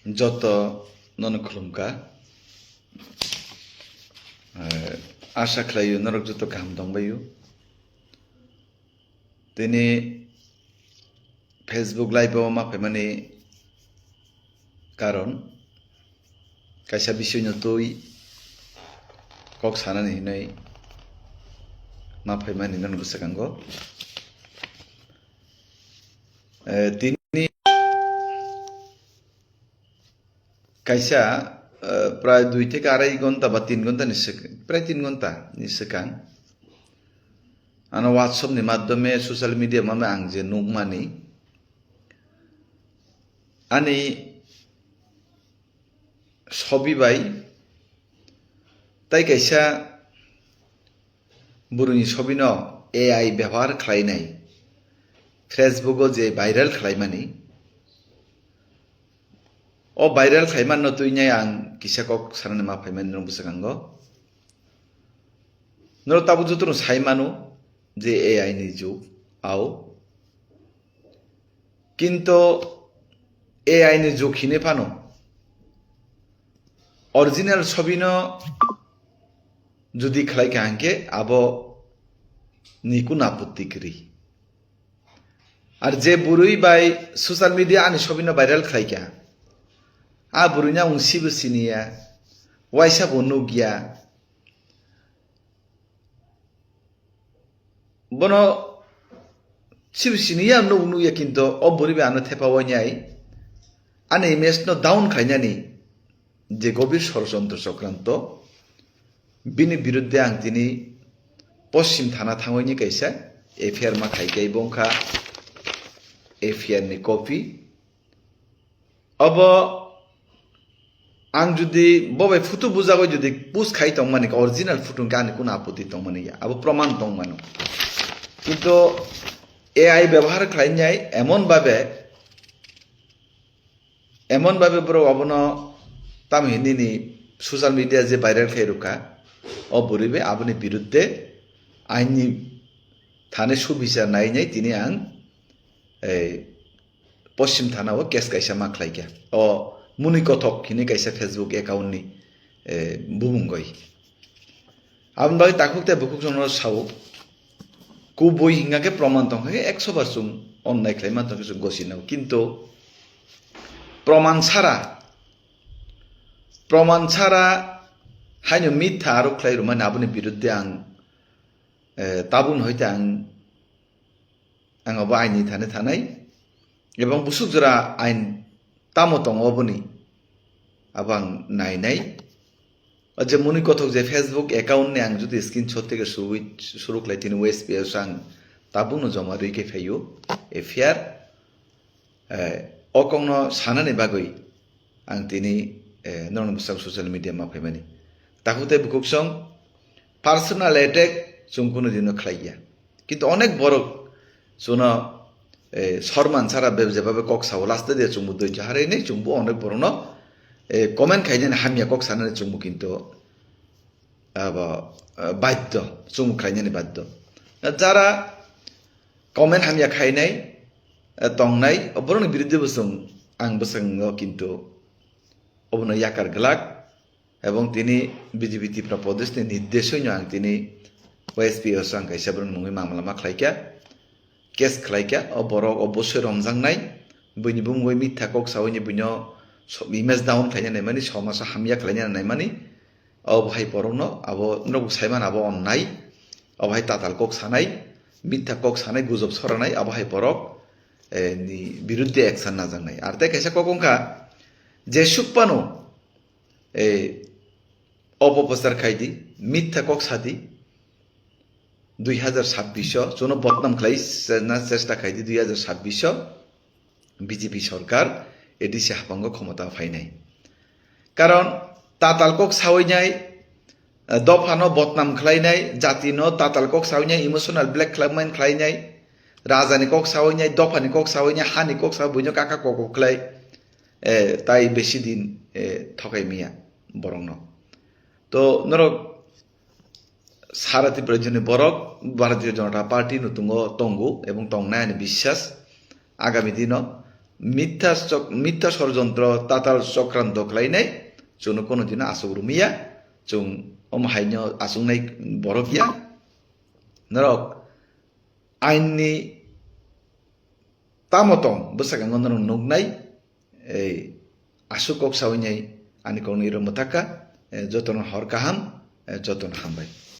যত ননখলুমকা আশা খালাयो নরক যত গাहाम दंबायो दिनै फेसबुक लाइभआव माफायमानि कारण कायसा बिसयनो तुइ कक सानानै हिनै माफायमानि नन गोसोखांगो दिनै कायसा प्राय 2 থেকে 2.5 ঘন্টা বা 3 ঘন্টা প্রায় 3 ঘন্টা নিসেকাং আনা হোয়াটসঅ্যাপ नि মাধ্যমে সোশ্যাল মিডিয়া মামে আং যে নুকমানি আনি ছবি বাই তাই কাইসা বুরুনি ছবি ন এআই ব্যবহার খালাইনাই ফেসবুকও যে ভাইরাল খালাইমানি ও ভাইরাল খাইমান ন তুইনাই আং কিসাকক সারানে মা ফাইমান নং বুসাকাঙ্গ নর তাবু যতন সাইমানো যে এআই নি যুগ আও কিন্তু এআই নি যুগ হিনে ফানো অরিজিনাল ছবি ন যদি খালাই কাহাঙ্কে আবো নিকুন আপত্তি করি আর যে বুড়ুই বাই সোশ্যাল মিডিয়া আনি ছবি ন viral খাইকা a burunya ungsibu sinia waisa bonugia bono sibu sinia no unuya kinto o buribe ano thepa wanyai ane image no down khainani je gobir ষড়যন্ত্র চক্রান্ত bini biruddhe ang tini পশ্চিম থানা থাঙ্গইনি কাইসা FIR মা খাইকাই বংখা FIR ni copy अब आं जुदि बबे फुटु बुझाबो जुदि पुस खाइ तंग माने अरिजिनल फुटु गाने कुन आपत्ति तंग माने अब प्रमाण तंग मानो किंतु एआई व्यवहार खाइनाय एमन भाबे ब्रो अबनो ताम हिंदीनि सोशल मिडिया जे भाइराल खाइरुका अ बुरिबे आबनि बिरुद्धे आइननि थाने सुबिचार नायनाय तिनि आं पश्चिम थानाव केस कायसा माख्लाइका अ मुनि कथक हिने कायसा फेसबुक एकाउन्ट नि बुमुंगय आबन बाय ताकुते बुकुक जन साव कु बय हिंगाके प्रमाण तंगे 100 सुं अननाय ख्लाइमा तंगे सुं गसिनाव किंतु प्रमाण छारा हायनो मिथ्या आरोप ख्लाइरु माने आबनि बिरुद्धे आं ताबुन हयते आं अब आइनि थानाय এবং বুসুকজরা আইন তামতং অবনি আবাং নাইনাই যে মুনি কথক যে ফেসবুক অ্যাকাউন্ট নে আং যদি স্ক্রিনশট থেকে শুরু খাইতিনি ওএসপিএ সাং তাবুনো জমা রইকে ফাইও এফআইআর অকংন সানানে বাগৈ আং তিনি নন বুসাং সোশ্যাল মিডিয়া মা ফাইমানি তাহুতে বুকুকসং পার্সোনাল অ্যাটাক চুমকুনো দিন খাইয়া কিন্তু অনেক বড় সোনা সরমান সারা যেভাবে কক সাও লাস্তে দিয়ে চুম্বু দই হারাই নেই চুম্বু অনেক বড় ন কমেন্ট খাইজেন হামিয়া কক সানানে চুম্বু কিন্তু বাধ্য চুম্বু খাইজেন বাধ্য যারা কমেন্ট হামিয়া খাইনাই তংনাই বরং বিরুদ্ধে বসং আং বসং কিন্তু অবন ইয়াকার গলাক এবং তিনি বিজেপি ত্রিপুরা প্রদেশনি নির্দেশই আং তিনি ওএসপি আং কাইসা বরং নঙি মামলা মা খাইকা केस खालायका बरक अबश्य रंजांनाय बयनि बुंगय मिथ्या कक सावनि बुनो इमेज डाउन खायनाय माने समाज हामिया खालायनाय माने अबहाय बरनो अब नरक साइमान अब अननाय अबहाय ताताल कक सानाय मिथ्या कक सानाय गुजब सरानाय अबहाय बरक नि बिरुद्धे एक्शन नाजांनाय आर ताय कायसा ककंखा जे सुकपानो अपप्रचार खायदि मिथ्या कक सादि 2026 जोनो बदनाम खालायना चेष्टा खायदि 2026 বিজেপি সরকার এডিসি হাফাঙ্গ ক্ষমতা ফাইনাই কারণ তাতালকক সাওইনাই দফানো বদনাম খালাইনাই জাতিনো তাতালকক সাওইনাই ইমোশনাল ব্ল্যাক ক্লাবমেন্ট খালাইনাই রাজানি কক সাওইনাই দফানি কক সাওইনাই হানি কক সাও বুইনো কাকা কক খালাই তাই বেশি দিন ঠকাই মিয়া বরং তো নরক সারাতি প্রয়োজনে বরক ভারতীয় জনতা পার্টি নতুন তঙ্গু এবং তংনায় বিশ্বাস আগামী দিন মিথ্যা ষড়যন্ত্র তাতাল চক্রান্ত খাलायनाय जोंनो कोनोदिनो आसुग रुमिया जों हायनो आसुंनाय बरफिया नरक आइननि तामतम बसागांगन नुगनाय এই आसुकक सावैनाय आनि कौनि रमताका जतन हर काहाम जतन हामबाय।